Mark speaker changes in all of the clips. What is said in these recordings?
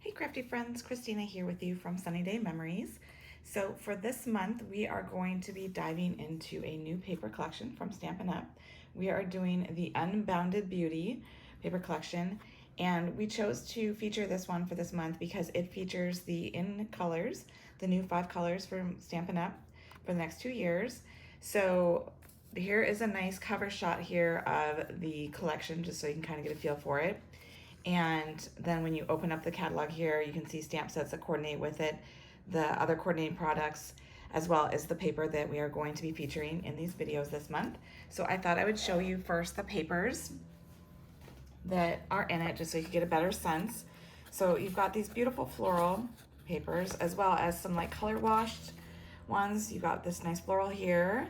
Speaker 1: Hey crafty friends, Christina here with you from Sunny Day Memories. So for this month, we are going to be diving into a new paper collection from Stampin' Up. We are doing the Unbounded Beauty paper collection, and we chose to feature this one for this month because it features the in colors, the new 5 colors from Stampin' Up for the next 2 years. So here is a nice cover shot here of the collection, just so you can kind of get a feel for it. And then when you open up the catalog here, you can see stamp sets that coordinate with it, the other coordinating products, as well as the paper that we are going to be featuring in these videos this month. So I thought I would show you first the papers that are in it, just so you can get a better sense. So you've got these beautiful floral papers, as well as some like color washed ones. You've got this nice floral here.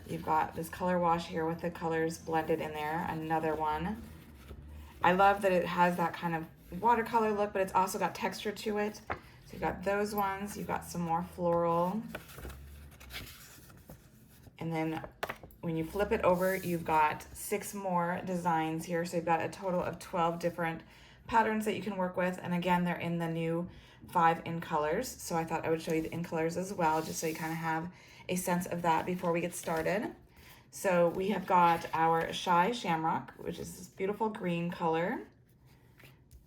Speaker 1: You've got this color wash here with the colors blended in there, another one. I love that it has that kind of watercolor look, but it's also got texture to it. So you've got those ones, you've got some more floral. And then when you flip it over, you've got 6 more designs here. So you've got a total of 12 different patterns that you can work with. And again, they're in the new 5 in colors. So I thought I would show you the in colors as well, just so you kind of have a sense of that before we get started. So we have got our Shy Shamrock, which is this beautiful green color.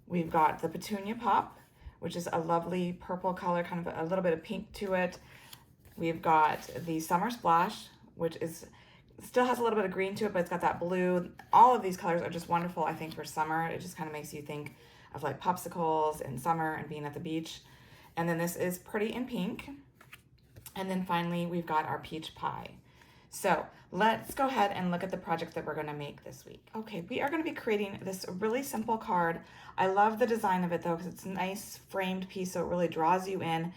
Speaker 1: We've got the Petunia Pop, which is a lovely purple color, kind of a little bit of pink to it. We've got the Summer Splash, which is still has a little bit of green to it, but it's got that blue. All of these colors are just wonderful, I think, for summer. It just kind of makes you think of like popsicles in summer and being at the beach. And then this is Pretty in Pink. And then finally, we've got our Peach Pie. So let's go ahead and look at the project that we're going to make this week. Okay, we are going to be creating this really simple card. I love the design of it though, because it's a nice framed piece, so it really draws you in.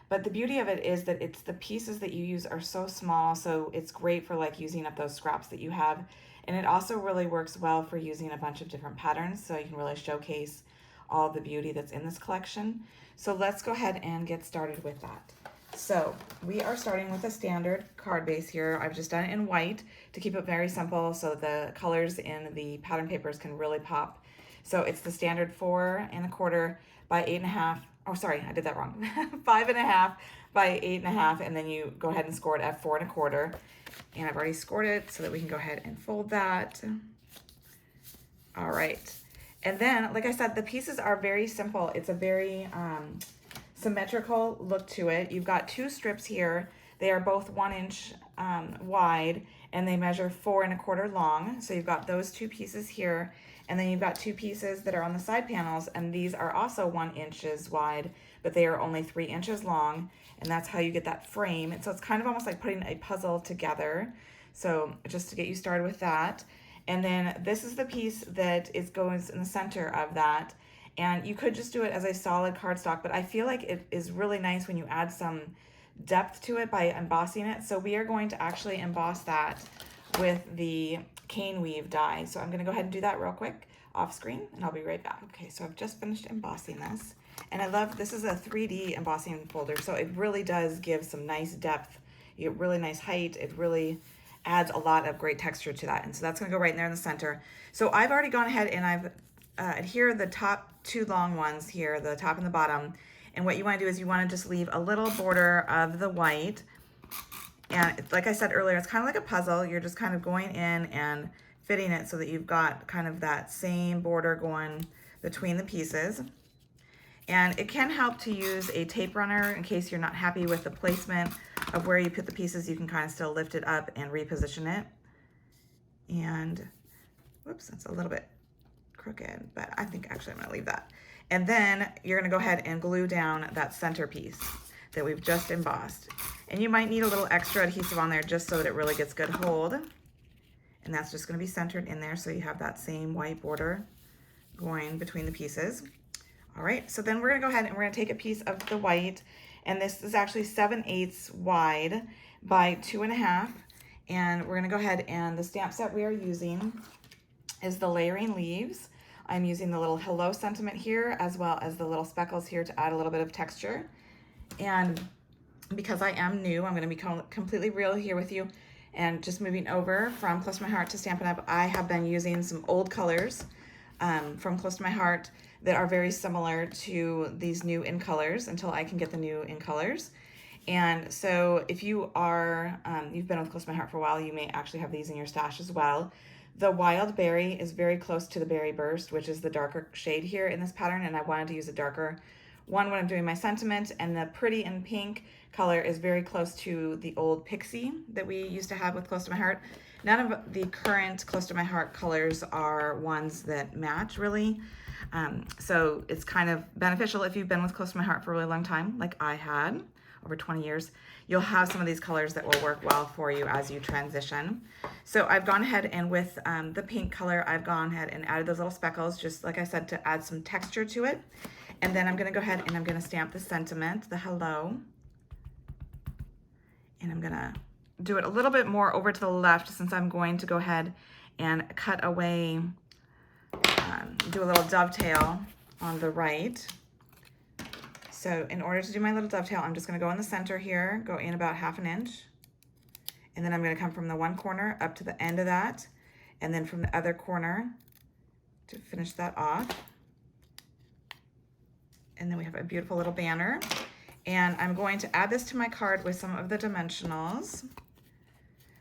Speaker 1: But the beauty of it is that it's the pieces that you use are so small, so it's great for like using up those scraps that you have. And it also really works well for using a bunch of different patterns, so you can really showcase all the beauty that's in this collection. So let's go ahead and get started with that. So we are starting with a standard card base here. I've just done it in white to keep it very simple so the colors in the pattern papers can really pop. So it's the standard 4 1/4 by 8 1/2. Oh, sorry, I did that wrong. 5 1/2 by 8 1/2, and then you go ahead and score it at 4 1/4. And I've already scored it so that we can go ahead and fold that. All right. And then, like I said, the pieces are very simple. It's a very symmetrical look to it. You've got 2 strips here. They are both 1 inch wide, and they measure 4 1/4 long. So you've got those 2 pieces here, and then you've got 2 pieces that are on the side panels, and these are also 1 inches wide, but they are only 3 inches long, and that's how you get that frame. And so it's kind of almost like putting a puzzle together. So just to get you started with that. And then this is the piece that goes in the center of that. And you could just do it as a solid cardstock, but I feel like it is really nice when you add some depth to it by embossing it. So we are going to actually emboss that with the cane weave die. So I'm going to go ahead and do that real quick off screen, and I'll be right back. Okay, so I've just finished embossing this. And I love, this is a 3D embossing folder, so it really does give some nice depth. You get really nice height. It really adds a lot of great texture to that. And so that's going to go right in there in the center. So I've already gone ahead and I've adhere the top 2 long ones here, the top and the bottom. And what you want to do is you want to just leave a little border of the white. And like I said earlier, it's kind of like a puzzle. You're just kind of going in and fitting it so that you've got kind of that same border going between the pieces. And it can help to use a tape runner in case you're not happy with the placement of where you put the pieces. You can kind of still lift it up and reposition it. And whoops, that's a little bit crooked, but I think actually I'm gonna leave that. And then you're gonna go ahead and glue down that center piece that we've just embossed. And you might need a little extra adhesive on there just so that it really gets good hold. And that's just gonna be centered in there so you have that same white border going between the pieces. All right, so then we're gonna go ahead and we're gonna take a piece of the white, and this is actually 7/8 wide by 2 1/2. And we're gonna go ahead, and the stamp set we are using is the Layering Leaves. I'm using the little hello sentiment here, as well as the little speckles here to add a little bit of texture. And because I am new, I'm going to be completely real here with you. And just moving over from Plus My Heart to Stampin' Up, I have been using some old colors from Close to My Heart that are very similar to these new in colors until I can get the new in colors. And so if you are, you've been with Close to My Heart for a while, you may actually have these in your stash as well. The Wild Berry is very close to the Berry Burst, which is the darker shade here in this pattern, and I wanted to use a darker one when I'm doing my sentiment, and the Pretty in Pink color is very close to the old Pixie that we used to have with Close to My Heart. None of the current Close to My Heart colors are ones that match really. So it's kind of beneficial if you've been with Close to My Heart for a really long time, like I had, over 20 years. You'll have some of these colors that will work well for you as you transition. So I've gone ahead and with the pink color, I've gone ahead and added those little speckles, just like I said, to add some texture to it. And then I'm gonna go ahead and I'm gonna stamp the sentiment, the hello. And I'm gonna do it a little bit more over to the left since I'm going to go ahead and cut away, do a little dovetail on the right. So in order to do my little dovetail, I'm just gonna go in the center here, go in about 1/2 inch. And then I'm gonna come from the one corner up to the end of that. And then from the other corner to finish that off. And then we have a beautiful little banner. And I'm going to add this to my card with some of the dimensionals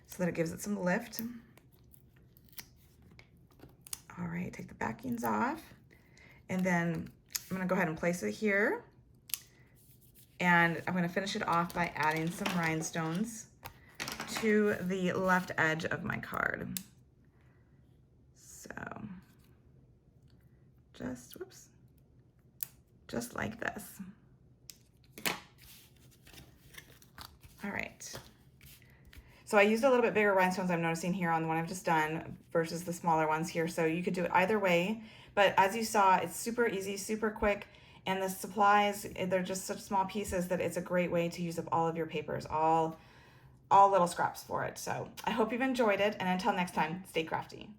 Speaker 1: so that it gives it some lift. All right, take the backings off. And then I'm gonna go ahead and place it here. And I'm gonna finish it off by adding some rhinestones to the left edge of my card. So just like this. All right. So I used a little bit bigger rhinestones I'm noticing here on the one I've just done versus the smaller ones here. So you could do it either way, but as you saw, it's super easy, super quick. And the supplies, they're just such small pieces that it's a great way to use up all of your papers, all little scraps for it. So I hope you've enjoyed it. And until next time, stay crafty.